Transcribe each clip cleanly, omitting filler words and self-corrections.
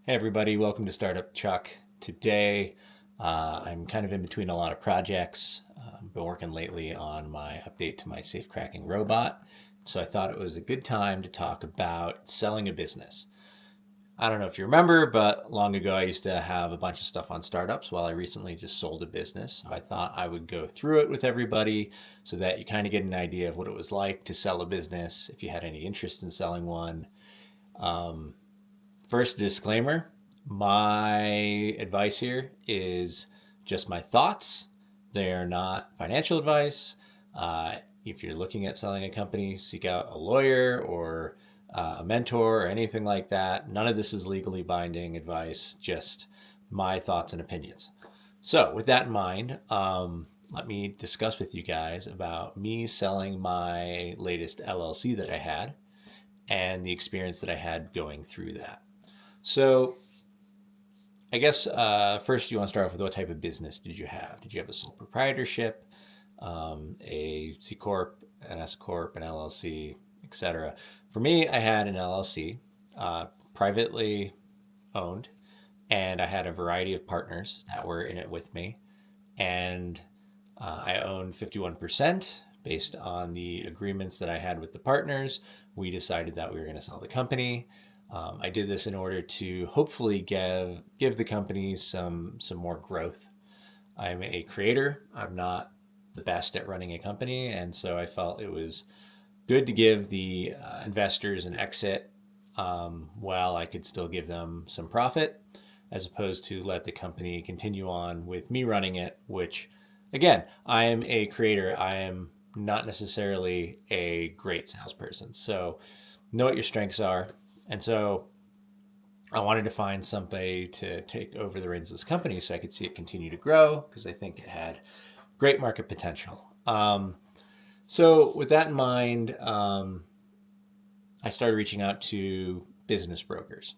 Hey everybody, welcome to Startup Chuck. Today, I'm kind of in between a lot of projects. I've been working lately on my update to my safe cracking robot. So I thought it was a good time to talk about selling a business. I don't know if you remember, but long ago I used to have a bunch of stuff on startups. While I recently just sold a business. So I thought I would go through it with everybody so that you kind of get an idea of what it was like to sell a business, if you had any interest in selling one. Um, First disclaimer, my advice here is just my thoughts. They are not financial advice. If you're looking at selling a company, seek out a lawyer or a mentor or anything like that. None of this is legally binding advice, just my thoughts and opinions. So, with that in mind, let me discuss with you guys about me selling my latest LLC that I had and the experience that I had going through that. So, I guess first you want to start off with what type of business did you have? Did you have a sole proprietorship, a C corp, an S corp, an LLC, etc.? For me, I had an LLC, privately owned, and I had a variety of partners that were in it with me, and I owned 51% based on the agreements that I had with the partners. We decided that we were going to sell the company. I did this in order to hopefully give the company some more growth. I'm a creator. I'm not the best at running a company, and so I felt it was good to give the investors an exit while I could still give them some profit, as opposed to let the company continue on with me running it, which, again, I am a creator. I am not necessarily a great salesperson. So know what your strengths are. And so I wanted to find somebody to take over the reins of this company so I could see it continue to grow because I think it had great market potential. So with that in mind, I started reaching out to business brokers.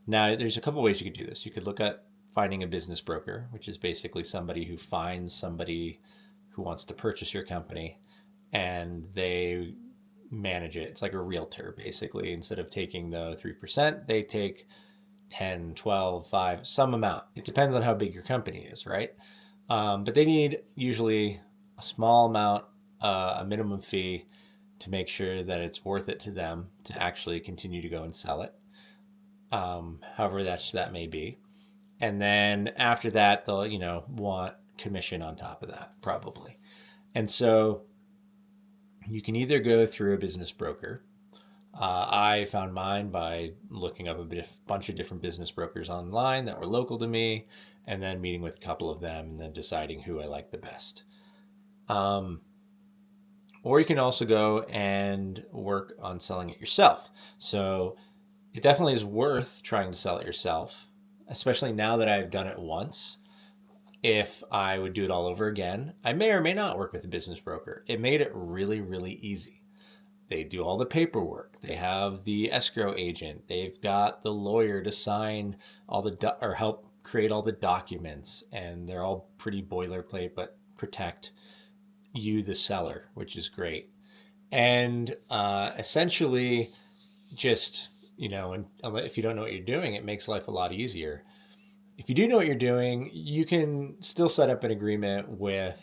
Now, there's a couple ways you could do this. You could look at finding a business broker, which is basically somebody who finds somebody who wants to purchase your company and they manage it. It's like a realtor, basically. Instead of taking the 3%, they take 10, 12, 5, some amount. It depends on how big your company is, right? But they need usually a small amount, a minimum fee to make sure that it's worth it to them to actually continue to go and sell it, however that may be. And then after that, they'll want commission on top of that probably. And so you can either go through a business broker. I found mine by looking up bunch of different business brokers online that were local to me, and then meeting with a couple of them, and then deciding who I like the best. Um, or you can also go and work on selling it yourself. So it definitely is worth trying to sell it yourself, especially now that I've done it once. If I would do it all over again, I may or may not work with a business broker. It made it really, really easy. They do all the paperwork. They have the escrow agent. They've got the lawyer to sign all or help create all the documents, and they're all pretty boilerplate, but protect you, the seller, which is great. And essentially, just and if you don't know what you're doing, it makes life a lot easier. If you do know what you're doing, you can still set up an agreement with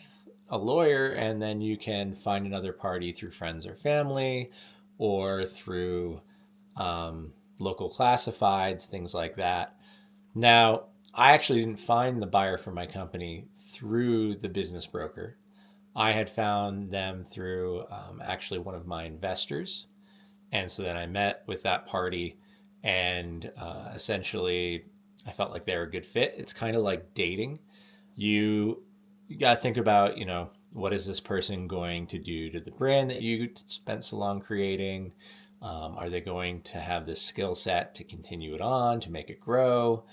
a lawyer, and then you can find another party through friends or family or through local classifieds, things like that. Now, I actually didn't find the buyer for my company through the business broker. I had found them through actually one of my investors. And so then I met with that party, and essentially I felt like they were a good fit. It's kind of like dating. You got to think about, what is this person going to do to the brand that you spent so long creating? Are they going to have this skill set to continue it on, to make it grow?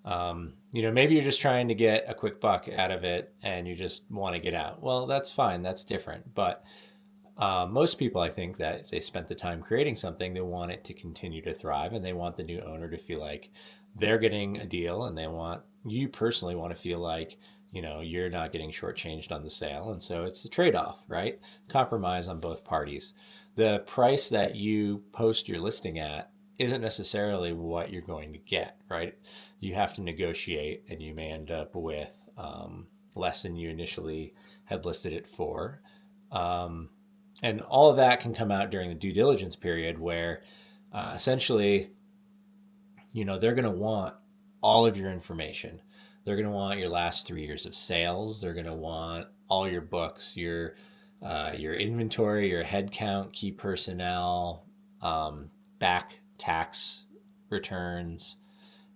Maybe you're just trying to get a quick buck out of it and you just want to get out. Well, that's fine. That's different. But most people, I think, that if they spent the time creating something, they want it to continue to thrive, and they want the new owner to feel like they're getting a deal, and you personally want to feel like, you're not getting shortchanged on the sale. And so it's a trade off, right? Compromise on both parties. The price that you post your listing at isn't necessarily what you're going to get, right? You have to negotiate, and you may end up with less than you initially had listed it for. Um, and all of that can come out during the due diligence period where essentially, they're going to want all of your information. They're going to want your last 3 years of sales. They're going to want all your books, your inventory, your head count, key personnel, um, back tax returns,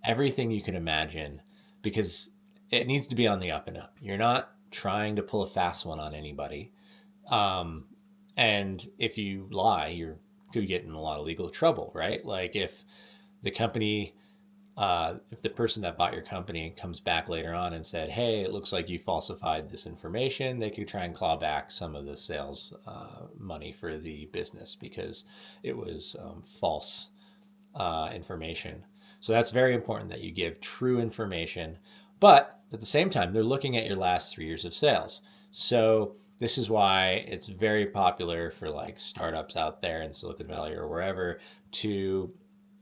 everything you can imagine, because it needs to be on the up and up. You're not trying to pull a fast one on anybody. Um, and if you lie, you could get in a lot of legal trouble, right? Like the company, if the person that bought your company comes back later on and said, "Hey, it looks like you falsified this information," they could try and claw back some of the sales money for the business because it was false information. So that's very important that you give true information. But at the same time, they're looking at your last 3 years of sales. So this is why it's very popular for like startups out there in Silicon Valley or wherever to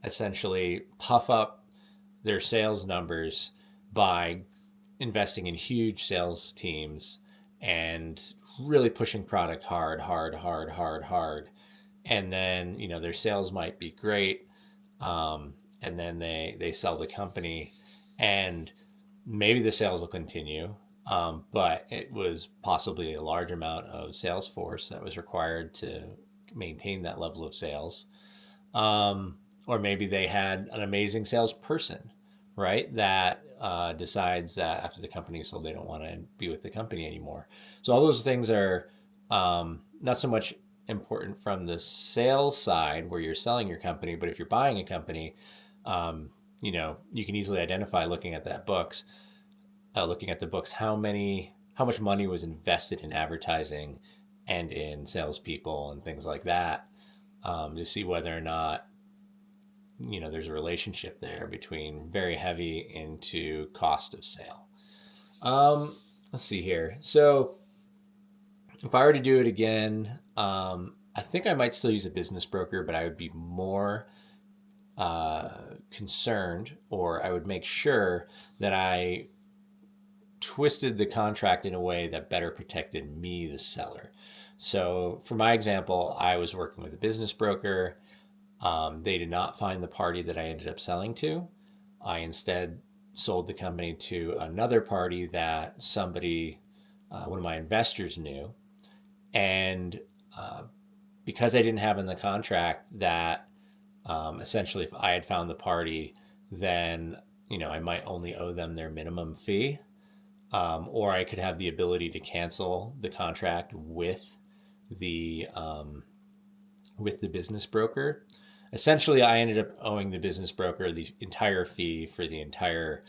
essentially puff up their sales numbers by investing in huge sales teams and really pushing product hard, hard, hard, hard, hard. And then, their sales might be great. And then they sell the company, and maybe the sales will continue. But it was possibly a large amount of sales force that was required to maintain that level of sales. Or maybe they had an amazing salesperson, right? That decides that after the company sold, they don't want to be with the company anymore. So all those things are not so much important from the sales side where you're selling your company, but if you're buying a company, you can easily identify looking at the books, how much money was invested in advertising and in salespeople and things like that, to see whether or not there's a relationship there between very heavy into cost of sale. Let's see here. So if I were to do it again, I think I might still use a business broker, but I would be more concerned, or I would make sure that I twisted the contract in a way that better protected me, the seller. So for my example, I was working with a business broker. They did not find the party that I ended up selling to. I instead sold the company to another party that one of my investors knew. And because I didn't have in the contract that essentially if I had found the party, then, I might only owe them their minimum fee. Or I could have the ability to cancel the contract with the business broker. Essentially, I ended up owing the business broker the entire fee for the entire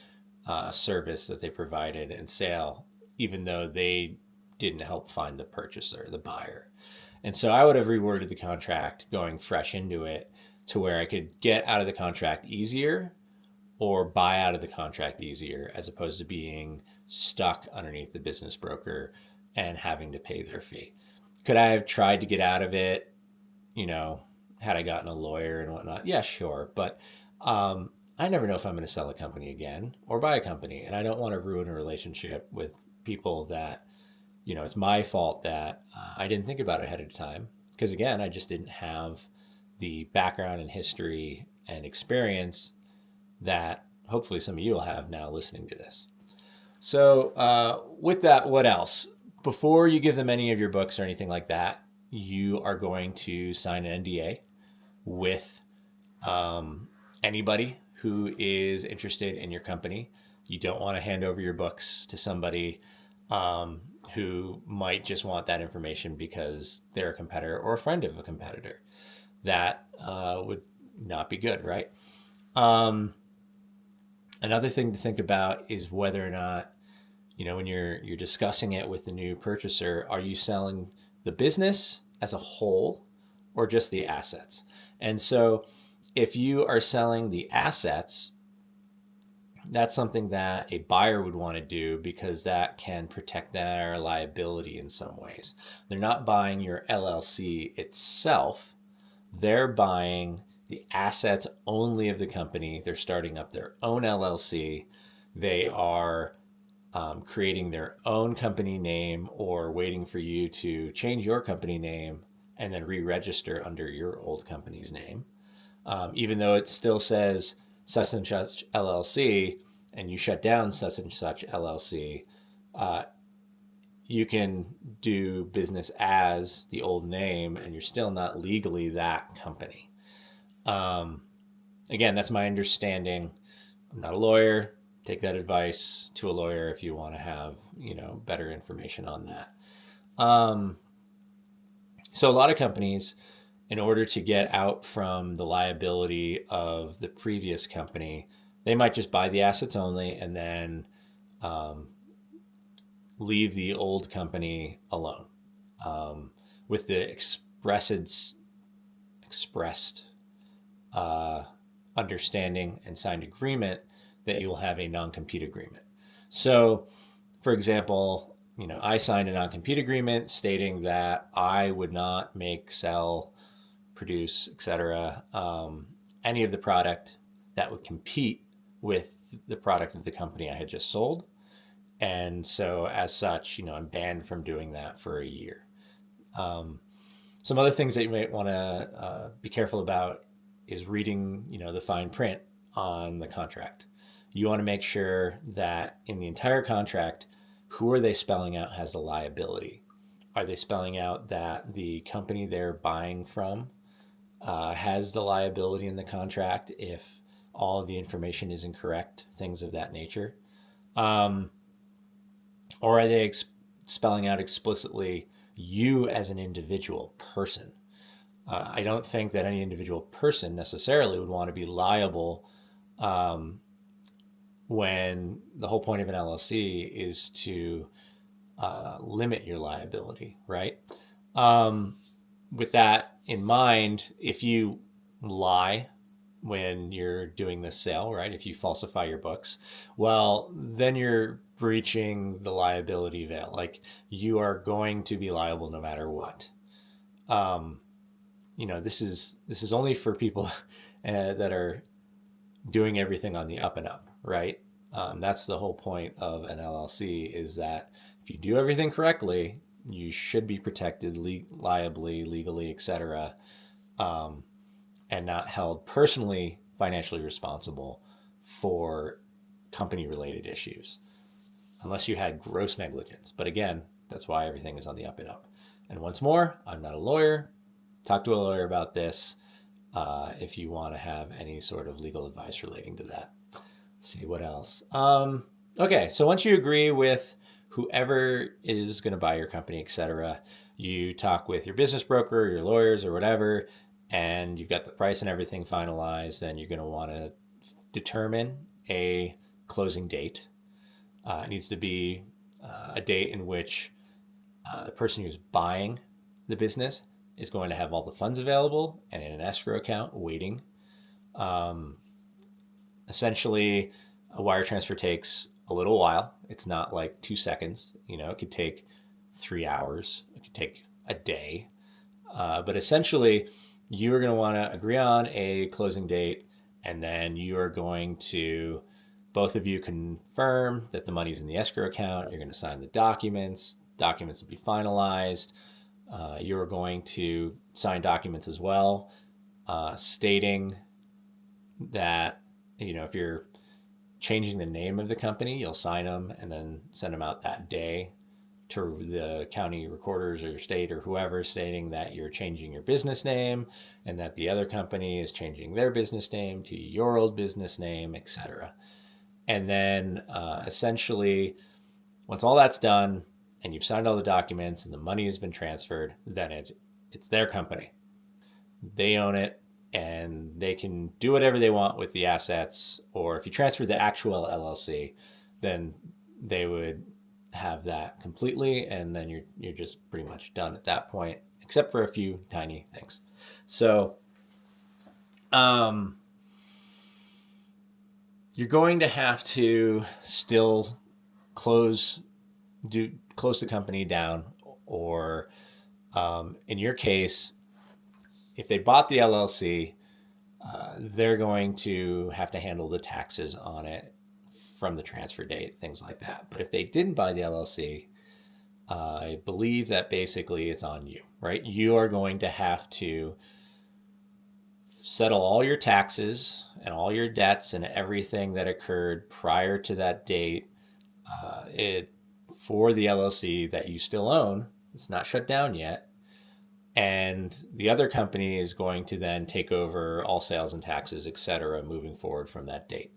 service that they provided and sale, even though they didn't help find the purchaser, the buyer. And so I would have reworded the contract going fresh into it to where I could get out of the contract easier or buy out of the contract easier, as opposed to being stuck underneath the business broker and having to pay their fee. Could I have tried to get out of it, you know, had I gotten a lawyer and whatnot? Yeah, sure. But I never know if I'm going to sell a company again or buy a company. And I don't want to ruin a relationship with people that, it's my fault that I didn't think about it ahead of time. Because again, I just didn't have the background and history and experience that hopefully some of you will have now listening to this. So, with that, what else? Before you give them any of your books or anything like that, you are going to sign an NDA with anybody who is interested in your company. You don't want to hand over your books to somebody who might just want that information because they're a competitor or a friend of a competitor. That would not be good, right? Another thing to think about is whether or not, when you're discussing it with the new purchaser, are you selling the business as a whole or just the assets? And so if you are selling the assets, that's something that a buyer would want to do because that can protect their liability in some ways. They're not buying your LLC itself, they're buying the assets only of the company. They're starting up their own LLC. They are creating their own company name or waiting for you to change your company name and then re-register under your old company's name. Even though it still says such and such LLC and you shut down such and such LLC, uh, you can do business as the old name and you're still not legally that company. Um, Again, that's my understanding. I'm not a lawyer. Take that advice to a lawyer if you want to have, better information on that. Um, so a lot of companies, in order to get out from the liability of the previous company, they might just buy the assets only and then um, leave the old company alone, um, with the expressed uh, understanding and signed agreement that you will have a non-compete agreement. So, for example, I signed a non-compete agreement stating that I would not make, sell, produce, etc., any of the product that would compete with the product of the company I had just sold. And so, as such, I'm banned from doing that for a year. Um, some other things that you might want to be careful about is reading, the fine print on the contract. You want to make sure that in the entire contract, who are they spelling out has the liability? Are they spelling out that the company they're buying from has the liability in the contract if all of the information is incorrect, things of that nature? Um, or are they spelling out explicitly you as an individual person? I don't think that any individual person necessarily would want to be liable um, when the whole point of an LLC is to limit your liability, right? Um, with that in mind, if you lie when you're doing the sale, right? If you falsify your books, well, then you're breaching the liability veil. Like you are going to be liable no matter what. Um, this is only for people that are doing everything on the up and up, right? That's the whole point of an LLC is that if you do everything correctly, you should be protected liably, legally, etc., um, and not held personally financially responsible for company related issues unless you had gross negligence. But again, that's why everything is on the up and up. And once more, I'm not a lawyer. Talk to a lawyer about this if you want to have any sort of legal advice relating to that. Let's see what else. Okay, so once you agree with whoever is going to buy your company, etc., you talk with your business broker, your lawyers, or whatever, and you've got the price and everything finalized. Then you're going to want to determine a closing date. It needs to be a date in which the person who's buying the business is going to have all the funds available and in an escrow account waiting. Um, Essentially, a wire transfer takes a little while. It's not like 2 seconds. It could take 3 hours. It could take a day. But essentially, you're going to want to agree on a closing date, and then you are going to both of you confirm that the money's in the escrow account. You're going to sign the documents. Documents will be finalized. You're going to sign documents as well, stating that, if you're changing the name of the company, you'll sign them and then send them out that day to the county recorders or state or whoever, stating that you're changing your business name and that the other company is changing their business name to your old business name, etc. And then essentially, once all that's done and you've signed all the documents and the money has been transferred, then it's their company. They own it and they can do whatever they want with the assets. Or if you transfer the actual LLC, then they would have that completely, and then you're just pretty much done at that point, except for a few tiny things. So you're going to have to still close the company down, or in your case, if they bought the LLC, they're going to have to handle the taxes on it from the transfer date, things like that. But if they didn't buy the LLC, I believe that basically it's on you, right? You are going to have to settle all your taxes and all your debts and everything that occurred prior to that date it for the LLC that you still own. It's not shut down yet. And the other company is going to then take over all sales and taxes, et cetera, moving forward from that date.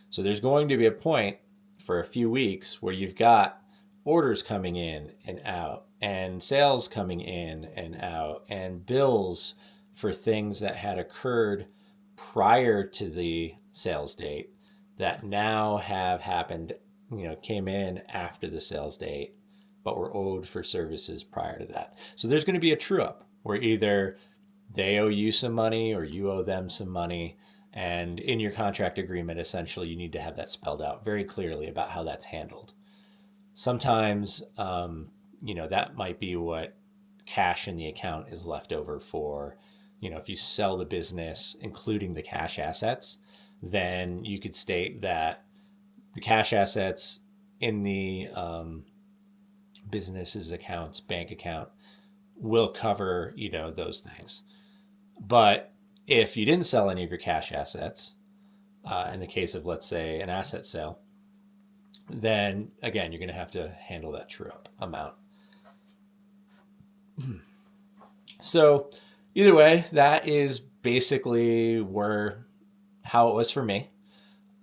So there's going to be a point for a few weeks where you've got orders coming in and out, and sales coming in and out, and bills for things that had occurred prior to the sales date that now have happened, came in after the sales date, but were owed for services prior to that. So there's going to be a true up where either they owe you some money or you owe them some money. And in your contract agreement, essentially, you need to have that spelled out very clearly about how that's handled. Sometimes, that might be what cash in the account is left over for. If you sell the business, including the cash assets, then you could state that the cash assets in the business's accounts, bank account, will cover, those things. But if you didn't sell any of your cash assets, in the case of, let's say, an asset sale, then again, you're going to have to handle that true up amount. So either way, that is basically how it was for me.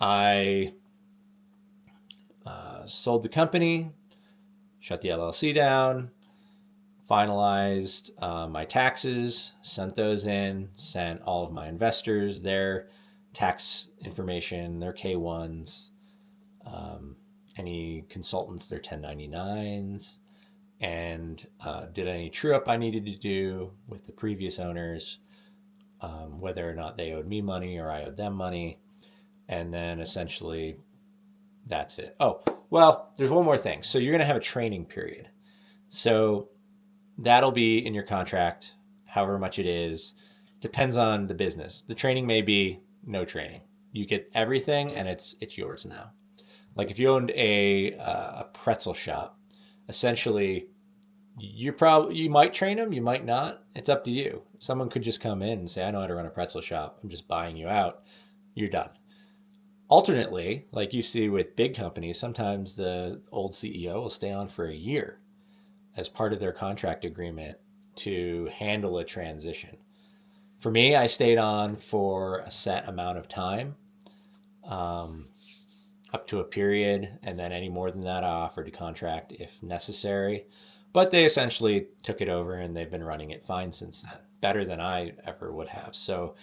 I sold the company, shut the LLC down, finalized my taxes, sent those in, sent all of my investors their tax information, their K1s, any consultants, their 1099s, and did any true up I needed to do with the previous owners, whether or not they owed me money or I owed them money. And then essentially that's it. Oh, well, there's one more thing. So you're going to have a training period. So that'll be in your contract, however much it is. Depends on the business. The training may be no training. You get everything and it's yours now. Like if you owned a pretzel shop, essentially you might train them, you might not. It's up to you. Someone could just come in and say, I know how to run a pretzel shop. I'm just buying you out. You're done. Alternately, like you see with big companies, sometimes the old CEO will stay on for a year as part of their contract agreement to handle a transition. For me, I stayed on for a set amount of time, up to a period, and then any more than that, I offered to contract if necessary. But they essentially took it over and they've been running it fine since then, better than I ever would have. So,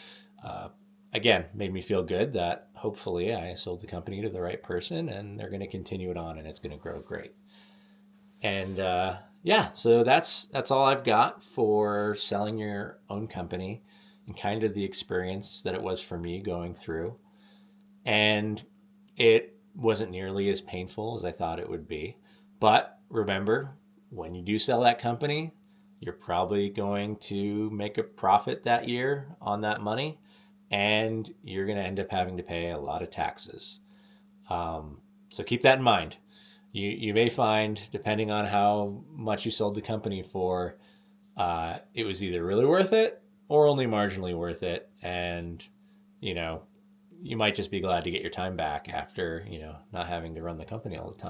again, made me feel good that hopefully I sold the company to the right person and they're going to continue it on and it's going to grow great. And yeah, so that's all I've got for selling your own company and kind of the experience that it was for me going through. And it wasn't nearly as painful as I thought it would be. But remember, when you do sell that company, you're probably going to make a profit that year on that money, and you're going to end up having to pay a lot of taxes. So keep that in mind. You may find, depending on how much you sold the company for, it was either really worth it or only marginally worth it. And, you might just be glad to get your time back after, not having to run the company all the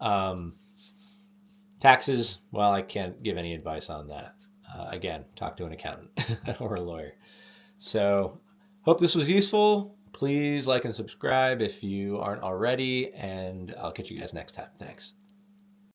time. Taxes, well, I can't give any advice on that. Again, talk to an accountant or a lawyer. So, hope this was useful. Please like and subscribe if you aren't already, and I'll catch you guys next time. Thanks.